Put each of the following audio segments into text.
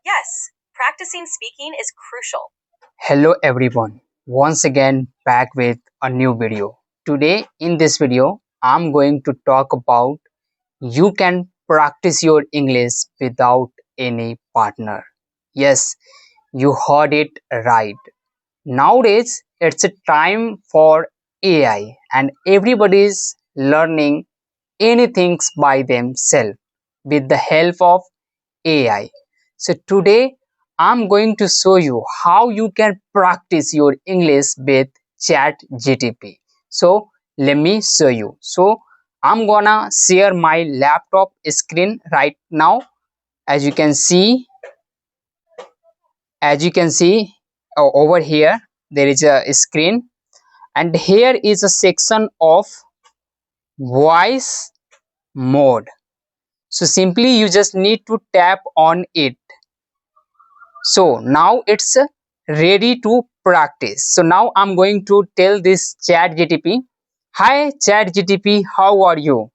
Yes, practicing speaking is crucial. Hello everyone, once again back with a new video. Today in this video, I'm going to talk about you can practice your English without any partner. Yes, you heard it right. Nowadays, it's a time for AI and everybody's learning anything by themselves with the help of AI. So today I'm going to show you how you can practice your English with ChatGTP. So let me show you. So I'm gonna share my laptop screen right now. As you can see, over here there is a screen, and here is a section of voice mode. So simply you just need to tap on it. So now it's ready to practice. So now I'm going to tell this chat gtp, hi chat gtp, how are you?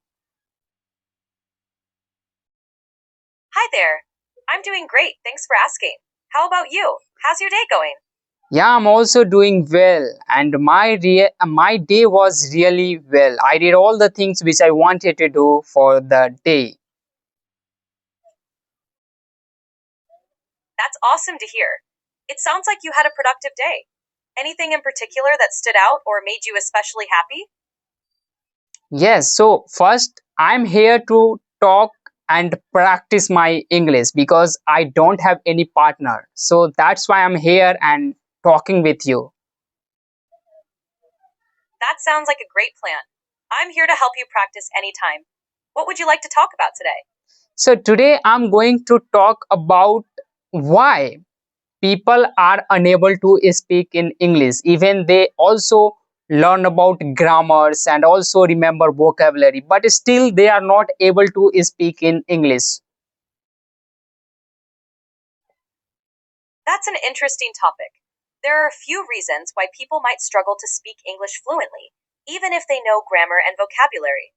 Hi there. I'm doing great. Thanks for asking. How about you? How's your day going? Yeah, I'm also doing well, and my day was really well. I did all the things which I wanted to do for the day. That's awesome to hear. It sounds like you had a productive day. Anything in particular that stood out or made you especially happy? Yes, so first I'm here to talk and practice my English because I don't have any partner. So that's why I'm here and talking with you. That sounds like a great plan. I'm here to help you practice anytime. What would you like to talk about today? So today I'm going to talk about why people are unable to speak in English. Even they also learn about grammars and also remember vocabulary, but still they are not able to speak in English. That's an interesting topic. There are a few reasons why people might struggle to speak English fluently, even if they know grammar and vocabulary.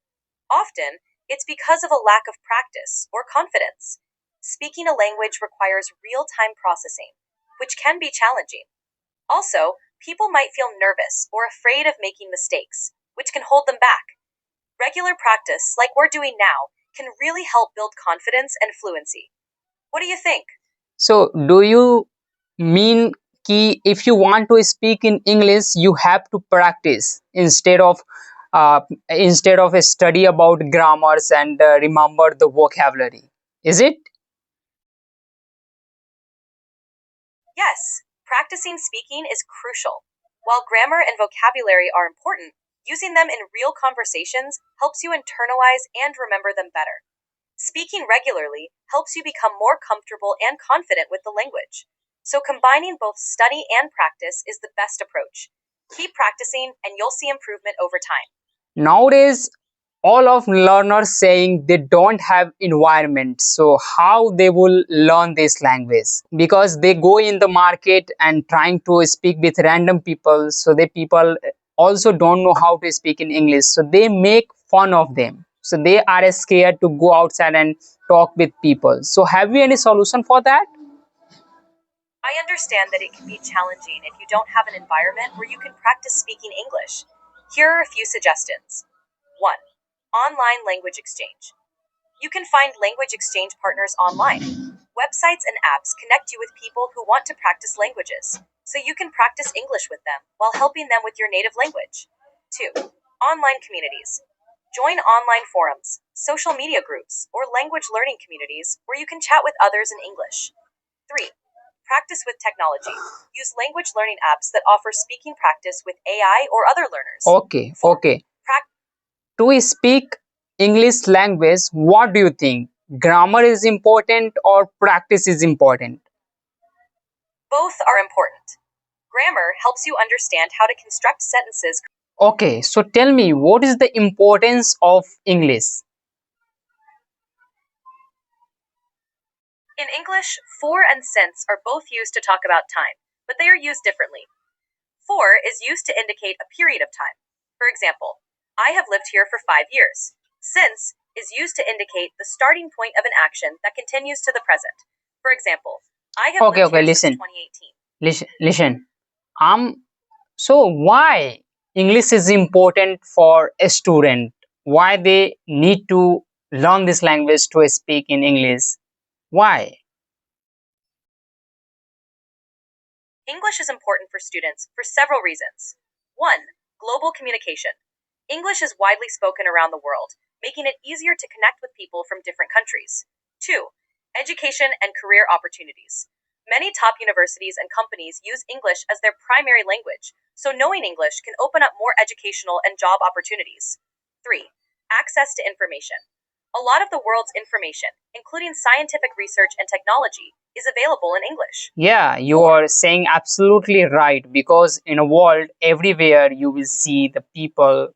Often, it's because of a lack of practice or confidence. Speaking a language requires real time processing, which can be challenging. Also, people might feel nervous or afraid of making mistakes, which can hold them back. Regular practice, like we're doing now, can really help build confidence and fluency. What do you think? So do you mean ki if you want to speak in English, you have to practice uh, instead of a study about grammars and remember the vocabulary? Is it? Yes, practicing speaking is crucial. While grammar and vocabulary are important, using them in real conversations helps you internalize and remember them better. Speaking regularly helps you become more comfortable and confident with the language. So, combining both study and practice is the best approach. Keep practicing, and you'll see improvement over time. Nowadays, all of learners saying they don't have environment, so how they will learn this language? Because they go in the market and trying to speak with random people, so the people also don't know how to speak in English, so they make fun of them, so they are scared to go outside and talk with people. So have you any solution for that? I understand that it can be challenging if you don't have an environment where you can practice speaking English. Here are a few suggestions. 1. Online language exchange. You can find language exchange partners online. Websites and apps connect you with people who want to practice languages, so you can practice English with them while helping them with your native language. 2. Online communities. Join online forums, social media groups, or language learning communities where you can chat with others in English. 3. Practice with technology. Use language learning apps that offer speaking practice with AI or other learners. Okay, 4. okay. To speak English language, what do you think? Grammar is important or practice is important? Both are important. Grammar helps you understand how to construct sentences. Okay, so tell me, what is the importance of English? In English, for and since are both used to talk about time, but they are used differently. For is used to indicate a period of time. For example, I have lived here for 5 years. Since is used to indicate the starting point of an action that continues to the present. For example, I have Okay, lived okay, here since listen, 2018. listen. So why English is important for a student? Why they need to learn this language to speak in English? Why? English is important for students for several reasons. 1. Global communication. English is widely spoken around the world, making it easier to connect with people from different countries. 2. Education and career opportunities. Many top universities and companies use English as their primary language, so knowing English can open up more educational and job opportunities. 3. Access to information. A lot of the world's information, including scientific research and technology, is available in English. Yeah, you 4. are saying absolutely right because in a world everywhere you will see the people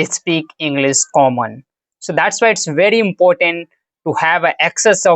speak English common. So that's why it's very important to have access of